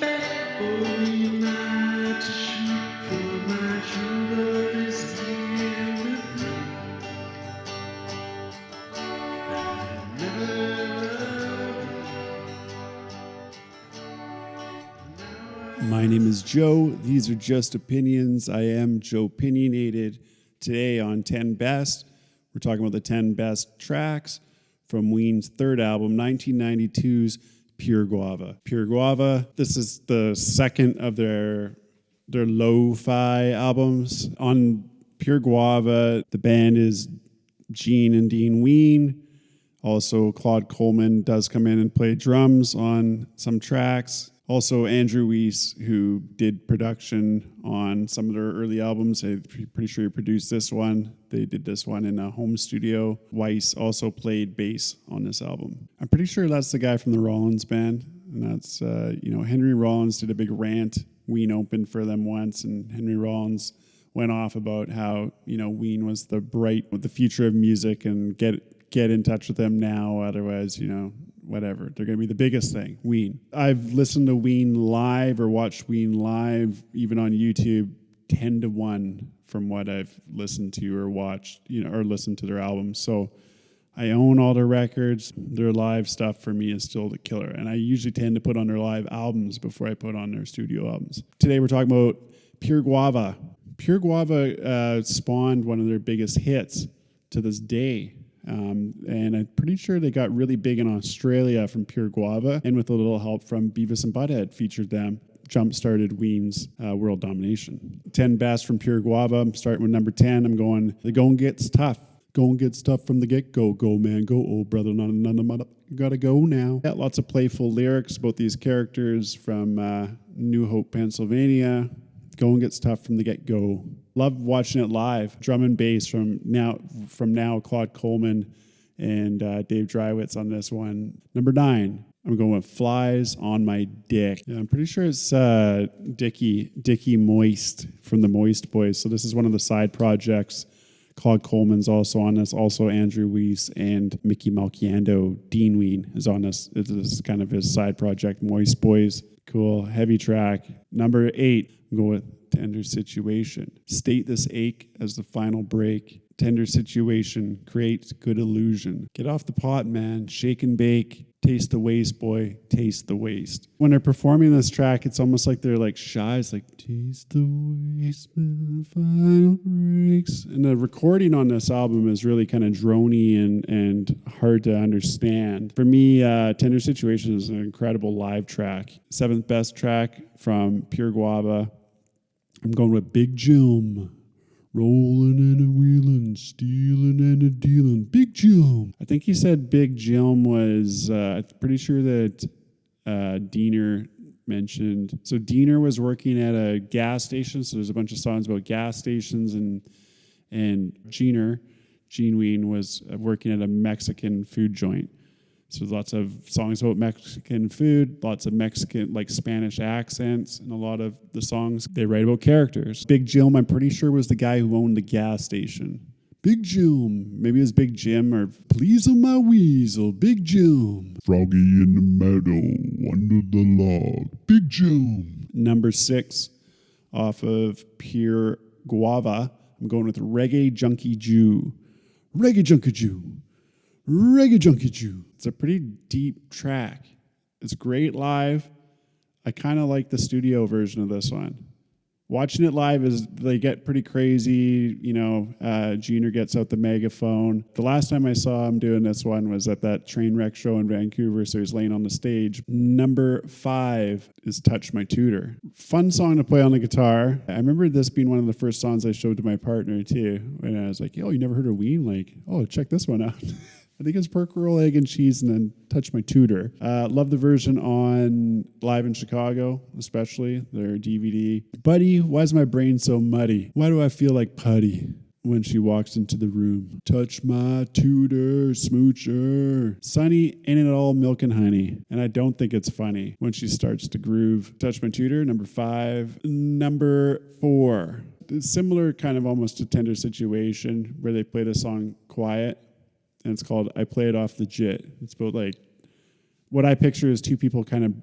Only night to shoot for my true love is here with me. My name is Joe. These are just opinions. I am JOEpinionated. Today on 10 Best, we're talking about the 10 best tracks from Ween's third album, 1992's Pure Guava. Pure Guava, this is the second of their lo-fi albums. On Pure Guava, the band is Gene and Dean Ween. Also, Claude Coleman does come in and play drums on some tracks. Also, Andrew Weiss, who did production on some of their early albums. I'm pretty sure he produced this one. They did this one in a home studio. Weiss also played bass on this album. I'm pretty sure that's the guy from the Rollins band. And that's, Henry Rollins did a big rant. Ween opened for them once, and Henry Rollins went off about how, Ween was the future of music, and get in touch with them now. Otherwise, whatever. They're going to be the biggest thing, Ween. I've listened to Ween live or watched Ween live, even on YouTube, 10-1 from what I've listened to or watched, or listened to their albums. So I own all their records. Their live stuff for me is still the killer. And I usually tend to put on their live albums before I put on their studio albums. Today we're talking about Pure Guava. Pure Guava spawned one of their biggest hits to this day. And I'm pretty sure they got really big in Australia from Pure Guava, and with a little help from Beavis and Butthead featured them, jump-started Ween's world domination. 10 best from Pure Guava. I'm starting with number 10. I'm going, the going gets tough. Going gets tough from the get-go. Go, man, go, old brother, none of mother. You gotta go now. Got lots of playful lyrics about these characters from New Hope, Pennsylvania. Going gets tough from the get-go. Love watching it live. Drum and bass from now Claude Coleman and Dave Drywitz on this one. Number 9, I'm going with Flies on My Dick. Yeah, I'm pretty sure it's Dickie Moist from the Moist Boys. So this is one of the side projects. Claude Coleman's also on this. Also Andrew Weiss and Mickey Malchiando. Dean Ween is on this. This is kind of his side project, Moist Boys. Cool, heavy track. Number 8, I'm going with Tender Situation. State this ache as the final break. Tender Situation creates good illusion. Get off the pot, man. Shake and bake. Taste the waste, boy. Taste the waste. When they're performing this track, it's almost like they're like shy. It's like, taste the waste, man, the final breaks. And the recording on this album is really kind of droney and hard to understand. For me, Tender Situation is an incredible live track. 7th best track from Pure Guava. I'm going with Big Jim. Rolling and a wheeling, stealing and a dealing. Big Jim. I think he said Big Jim was, I'm pretty sure that Diener mentioned. So Diener was working at a gas station. So there's a bunch of songs about gas stations, and Gene Ween was working at a Mexican food joint. So there's lots of songs about Mexican food, lots of Mexican, like Spanish accents, and a lot of the songs, they write about characters. Big Jim, I'm pretty sure, was the guy who owned the gas station. Big Jim. Maybe it was Big Jim, or Please on My Weasel. Big Jim. Froggy in the meadow, under the log. Big Jim. Number 6, off of Pure Guava, I'm going with Reggae Junkie Jew. Reggae Junkie Jew. Reggae Junkie Jew. It's a pretty deep track. It's great live. I kind of like the studio version of this one. Watching it live is, they get pretty crazy. Gene gets out the megaphone. The last time I saw him doing this one was at that train wreck show in Vancouver, so he's laying on the stage. Number 5 is Touch My Tutor. Fun song to play on the guitar. I remember this being one of the first songs I showed to my partner too, when I was like, "Oh, you never heard of Ween? Like, oh, check this one out." I think it's Pork Roll, Egg and Cheese, and then Touch My Tutor. Love the version on Live in Chicago, especially their DVD. Buddy, why is my brain so muddy? Why do I feel like putty when she walks into the room? Touch my tutor, smoocher. Sunny, ain't it all milk and honey? And I don't think it's funny when she starts to groove. Touch My Tutor, number 5. Number 4. It's similar kind of almost to Tender Situation, where they play the song Quiet. And it's called I Play It Off the Jit. It's about like What I picture is two people kind of,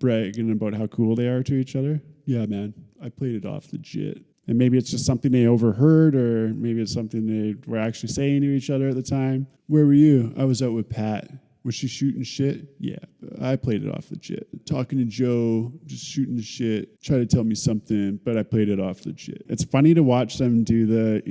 bragging about how cool they are to each other. Yeah, man, I played it off legit. And maybe it's just something they overheard, or maybe it's something they were actually saying to each other at the time. Where were you? I was out with Pat. Was she shooting shit? Yeah, I played it off legit. Talking to Joe, just shooting the shit, try to tell me something, but I played it off legit. It's funny to watch them do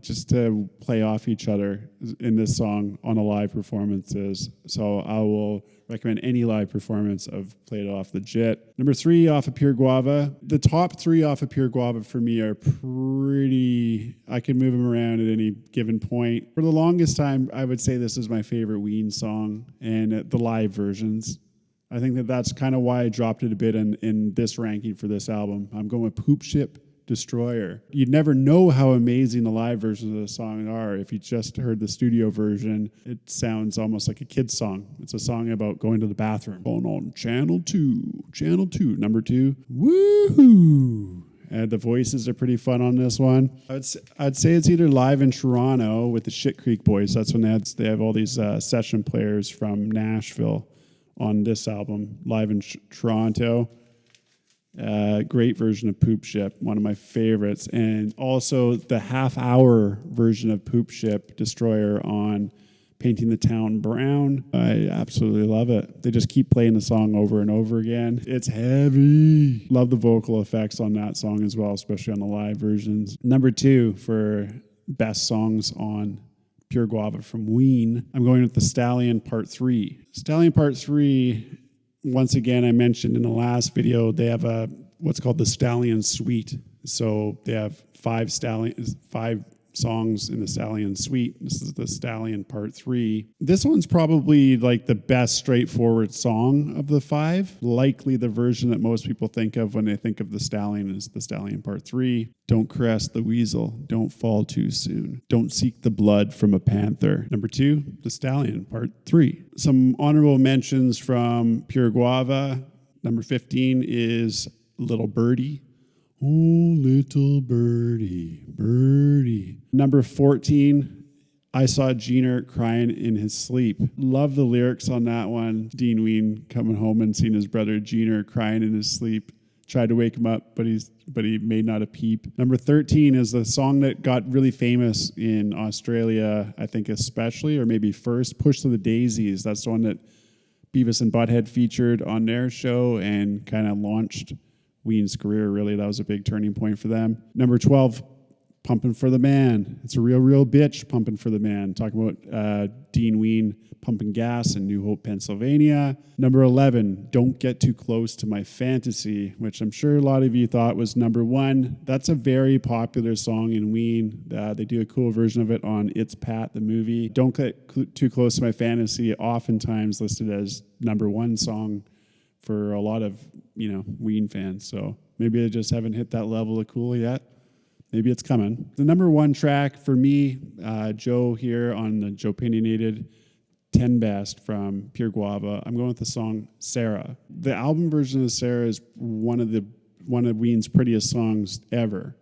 just to play off each other in this song on a live performances. So I will recommend any live performance of Play It Off Legit. Number 3 off of Pure Guava. The top 3 off of Pure Guava for me are pretty, I can move them around at any given point. For the longest time, I would say this is my favorite Ween song, and the live versions. I think that's kind of why I dropped it a bit in this ranking for this album. I'm going with Poop Ship Destroyer. You'd never know how amazing the live versions of the song are if you just heard the studio version. It sounds almost like a kid's song. It's a song about going to the bathroom. Going on channel 2, number 2. Woohoo! And the voices are pretty fun on this one. I'd say it's either live in Toronto with the Shit Creek Boys. That's when they have all these session players from Nashville on this album, live in Toronto. Great version of Poop Ship, one of my favorites. And also the half-hour version of Poop Ship Destroyer on Painting the Town Brown. I absolutely love it. They just keep playing the song over and over again. It's heavy. Love the vocal effects on that song as well, especially on the live versions. Number 2 for best songs on Pure Guava from Ween, I'm going with The Stallion Part 3. Stallion Part 3, once again, I mentioned in the last video, they have what's called the Stallion Suite. So they have 5 songs in the Stallion Suite. This is the Stallion Part 3. This one's probably like the best straightforward song of the 5. Likely the version that most people think of when they think of the Stallion is the Stallion Part 3. Don't caress the weasel. Don't fall too soon. Don't seek the blood from a panther. Number 2, the Stallion Part 3. Some honorable mentions from Pure Guava. Number 15 is Little Birdie. Oh, little birdie, birdie. Number 14, I Saw Jeaner Crying in His Sleep. Love the lyrics on that one. Dean Ween coming home and seeing his brother Jeaner crying in his sleep. Tried to wake him up, but he made not a peep. Number 13 is the song that got really famous in Australia, I think especially, or maybe first, Push to the Daisies. That's the one that Beavis and Butthead featured on their show and kind of launched Ween's career, really. That was a big turning point for them. Number 12, Pumping for the Man. It's a real bitch, Pumping for the Man. Talking about Dean Ween pumping gas in New Hope, Pennsylvania. Number 11, Don't Get Too Close to My Fantasy, which I'm sure a lot of you thought was number 1. That's a very popular song in Ween. They do a cool version of it on It's Pat, the movie. Don't Get Too Close to My Fantasy, oftentimes listed as number 1 song for a lot of, Ween fans. So maybe they just haven't hit that level of cool yet. Maybe it's coming. The number 1 track for me, Joe here on the JOEpinionated 10 Best from Pure Guava, I'm going with the song Sarah. The album version of Sarah is one of Ween's prettiest songs ever.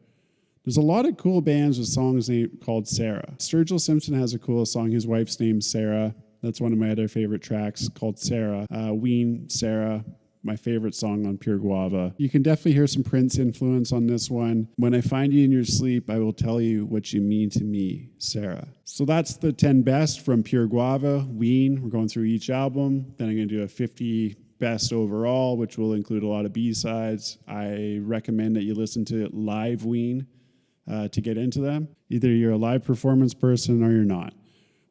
There's a lot of cool bands with songs called Sarah. Sturgill Simpson has a cool song. His wife's name's Sarah. That's one of my other favorite tracks called Sarah. Ween, Sarah, my favorite song on Pure Guava. You can definitely hear some Prince influence on this one. When I find you in your sleep, I will tell you what you mean to me, Sarah. So that's the 10 best from Pure Guava, Ween. We're going through each album. Then I'm going to do a 50 best overall, which will include a lot of B-sides. I recommend that you listen to live Ween to get into them. Either you're a live performance person or you're not.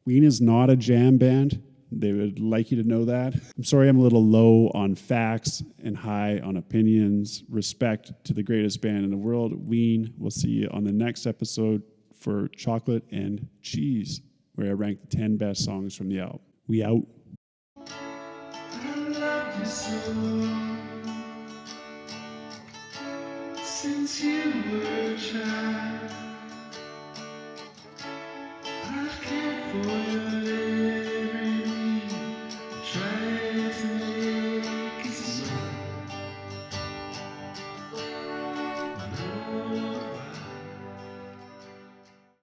Ween is not a jam band. They would like you to know that. I'm sorry I'm a little low on facts and high on opinions. Respect to the greatest band in the world, Ween. We'll see you on the next episode for Chocolate and Cheese, where I rank the 10 best songs from the album. We out. I love you so. Since you were a child, I've